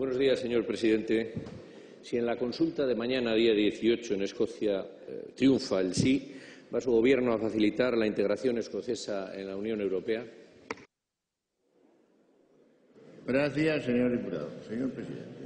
Buenos días, señor presidente. Si en la consulta de mañana, día 18, en Escocia triunfa el sí, ¿va su Gobierno a facilitar la integración escocesa en la Unión Europea? Gracias, señor diputado. Señor presidente.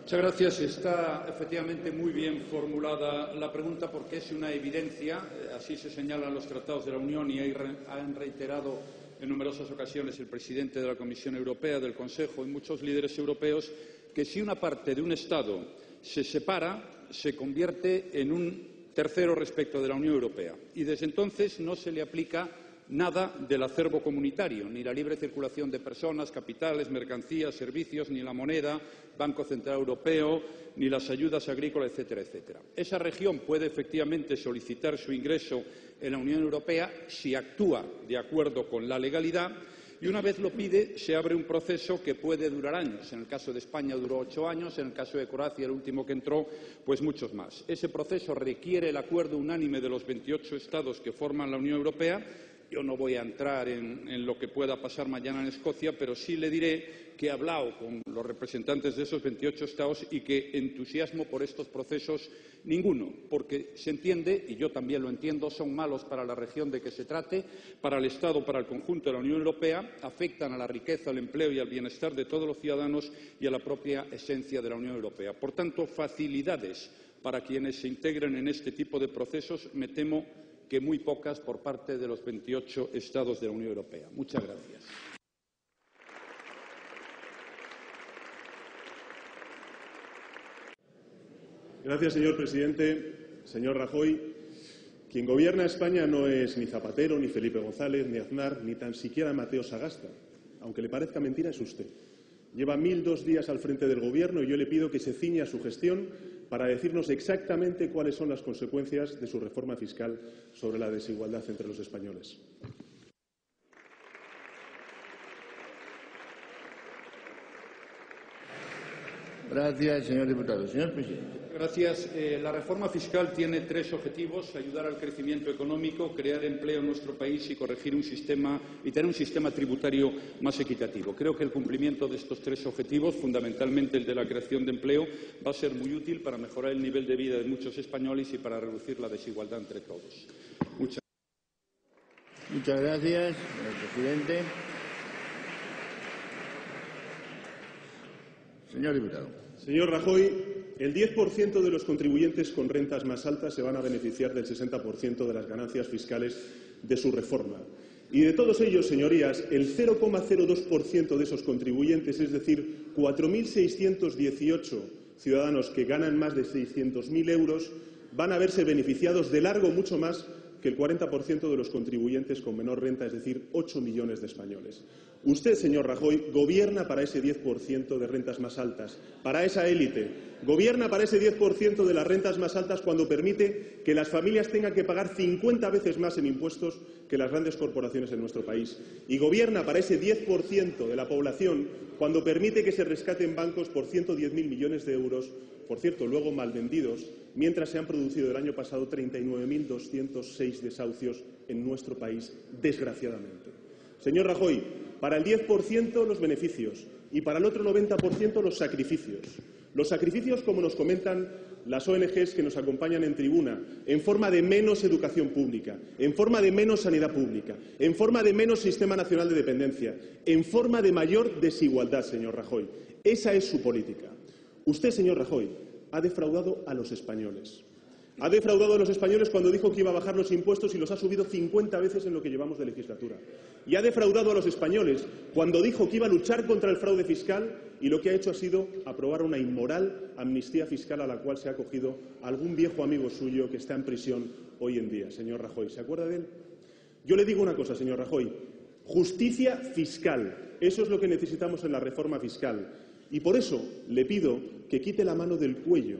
Muchas gracias. Está efectivamente muy bien formulada la pregunta porque es una evidencia, así se señalan los tratados de la Unión y han reiterado en numerosas ocasiones el presidente de la Comisión Europea, del Consejo y muchos líderes europeos, que si una parte de un Estado se separa, se convierte en un tercero respecto de la Unión Europea. Y desde entonces no se le aplica nada del acervo comunitario, ni la libre circulación de personas, capitales, mercancías, servicios, ni la moneda, Banco Central Europeo, ni las ayudas agrícolas, etcétera, etcétera. Esa región puede efectivamente solicitar su ingreso en la Unión Europea si actúa de acuerdo con la legalidad y una vez lo pide se abre un proceso que puede durar años. En el caso de España duró 8 años, en el caso de Croacia, el último que entró, pues muchos más. Ese proceso requiere el acuerdo unánime de los 28 Estados que forman la Unión Europea. Yo no voy a entrar en lo que pueda pasar mañana en Escocia, pero sí le diré que he hablado con los representantes de esos 28 Estados y que entusiasmo por estos procesos ninguno, porque se entiende, y yo también lo entiendo, son malos para la región de que se trate, para el Estado, para el conjunto de la Unión Europea, afectan a la riqueza, al empleo y al bienestar de todos los ciudadanos y a la propia esencia de la Unión Europea. Por tanto, facilidades para quienes se integren en este tipo de procesos, me temo que muy pocas por parte de los 28 Estados de la Unión Europea. Muchas gracias. Gracias, señor presidente. Señor Rajoy, quien gobierna España no es ni Zapatero, ni Felipe González, ni Aznar, ni tan siquiera Mateo Sagasta. Aunque le parezca mentira, es usted. Lleva 1002 días al frente del Gobierno y yo le pido que se ciña a su gestión para decirnos exactamente cuáles son las consecuencias de su reforma fiscal sobre la desigualdad entre los españoles. Gracias, señor diputado. Señor presidente. Gracias. La reforma fiscal tiene 3 objetivos: ayudar al crecimiento económico, crear empleo en nuestro país y corregir tener un sistema tributario más equitativo. Creo que el cumplimiento de estos 3 objetivos, fundamentalmente el de la creación de empleo, va a ser muy útil para mejorar el nivel de vida de muchos españoles y para reducir la desigualdad entre todos. Muchas gracias, señor presidente. Señor diputado. Señor Rajoy, el 10% de los contribuyentes con rentas más altas se van a beneficiar del 60% de las ganancias fiscales de su reforma. Y de todos ellos, señorías, el 0,02% de esos contribuyentes, es decir, 4.618 ciudadanos que ganan más de 600.000 euros, van a verse beneficiados de largo mucho más que el 40% de los contribuyentes con menor renta, es decir, 8 millones de españoles. Usted, señor Rajoy, gobierna para ese 10% de rentas más altas, para esa élite. Gobierna para ese 10% de las rentas más altas cuando permite que las familias tengan que pagar 50 veces más en impuestos que las grandes corporaciones en nuestro país. Y gobierna para ese 10% de la población cuando permite que se rescaten bancos por 110.000 millones de euros, por cierto, luego mal vendidos, mientras se han producido el año pasado 39.206 desahucios en nuestro país, desgraciadamente. Señor Rajoy, para el 10% los beneficios y para el otro 90% los sacrificios. Los sacrificios, como nos comentan las ONGs que nos acompañan en tribuna, en forma de menos educación pública, en forma de menos sanidad pública, en forma de menos sistema nacional de dependencia, en forma de mayor desigualdad, señor Rajoy. Esa es su política. Usted, señor Rajoy, ha defraudado a los españoles. Ha defraudado a los españoles cuando dijo que iba a bajar los impuestos y los ha subido 50 veces en lo que llevamos de legislatura. Y ha defraudado a los españoles cuando dijo que iba a luchar contra el fraude fiscal y lo que ha hecho ha sido aprobar una inmoral amnistía fiscal a la cual se ha acogido algún viejo amigo suyo que está en prisión hoy en día. Señor Rajoy, ¿se acuerda de él? Yo le digo una cosa, señor Rajoy. Justicia fiscal. Eso es lo que necesitamos en la reforma fiscal. Y por eso le pido que quite la mano del cuello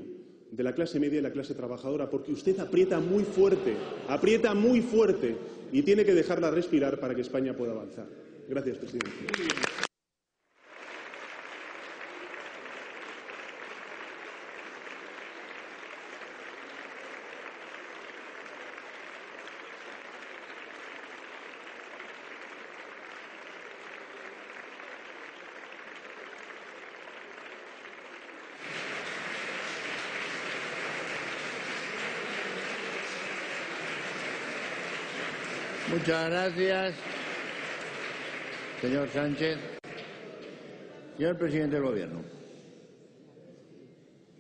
de la clase media y la clase trabajadora, porque usted aprieta muy fuerte y tiene que dejarla respirar para que España pueda avanzar. Gracias, presidente. Muchas gracias, señor Sánchez. Señor presidente del Gobierno.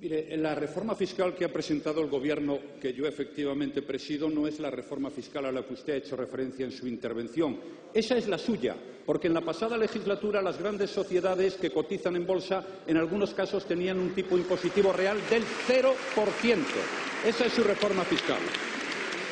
Mire, la reforma fiscal que ha presentado el Gobierno, que yo efectivamente presido, no es la reforma fiscal a la que usted ha hecho referencia en su intervención. Esa es la suya, porque en la pasada legislatura las grandes sociedades que cotizan en bolsa en algunos casos tenían un tipo impositivo real del 0%. Esa es su reforma fiscal.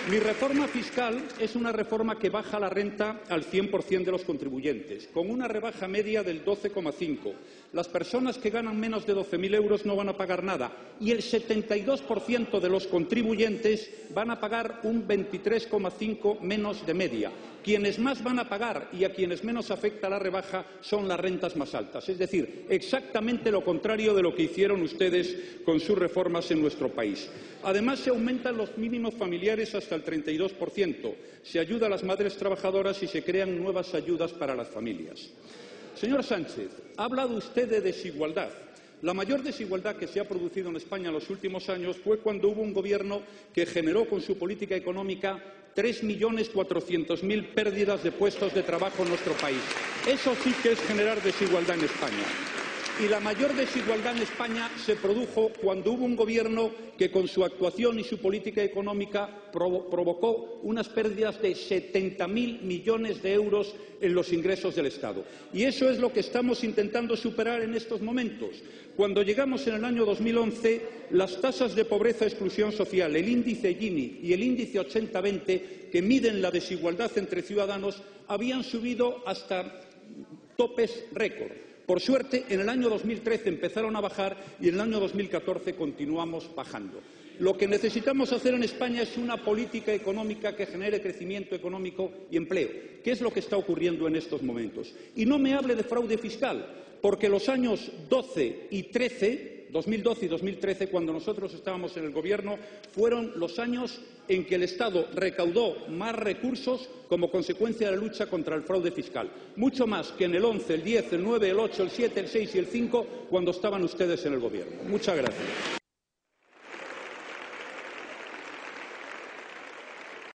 Mi reforma fiscal es una reforma que baja la renta al 100% de los contribuyentes, con una rebaja media del 12,5%. Las personas que ganan menos de 12.000 euros no van a pagar nada y el 72% de los contribuyentes van a pagar un 23,5% menos de media. Quienes más van a pagar y a quienes menos afecta la rebaja son las rentas más altas. Es decir, exactamente lo contrario de lo que hicieron ustedes con sus reformas en nuestro país. Además, se aumentan los mínimos familiares hasta el 32%, se ayuda a las madres trabajadoras y se crean nuevas ayudas para las familias. Señor Sánchez, ha hablado usted de desigualdad. La mayor desigualdad que se ha producido en España en los últimos años fue cuando hubo un Gobierno que generó con su política económica 3.400.000 pérdidas de puestos de trabajo en nuestro país. Eso sí que es generar desigualdad en España. Y la mayor desigualdad en España se produjo cuando hubo un Gobierno que con su actuación y su política económica provocó unas pérdidas de 70.000 millones de euros en los ingresos del Estado. Y eso es lo que estamos intentando superar en estos momentos. Cuando llegamos en el año 2011, las tasas de pobreza y exclusión social, el índice Gini y el índice 80-20, que miden la desigualdad entre ciudadanos, habían subido hasta topes récord. Por suerte, en el año 2013 empezaron a bajar y en el año 2014 continuamos bajando. Lo que necesitamos hacer en España es una política económica que genere crecimiento económico y empleo, que es lo que está ocurriendo en estos momentos. Y no me hable de fraude fiscal, porque los años 2012 y 2013, cuando nosotros estábamos en el Gobierno, fueron los años en que el Estado recaudó más recursos como consecuencia de la lucha contra el fraude fiscal. Mucho más que en el 11, el 10, el 9, el 8, el 7, el 6 y el 5, cuando estaban ustedes en el Gobierno. Muchas gracias.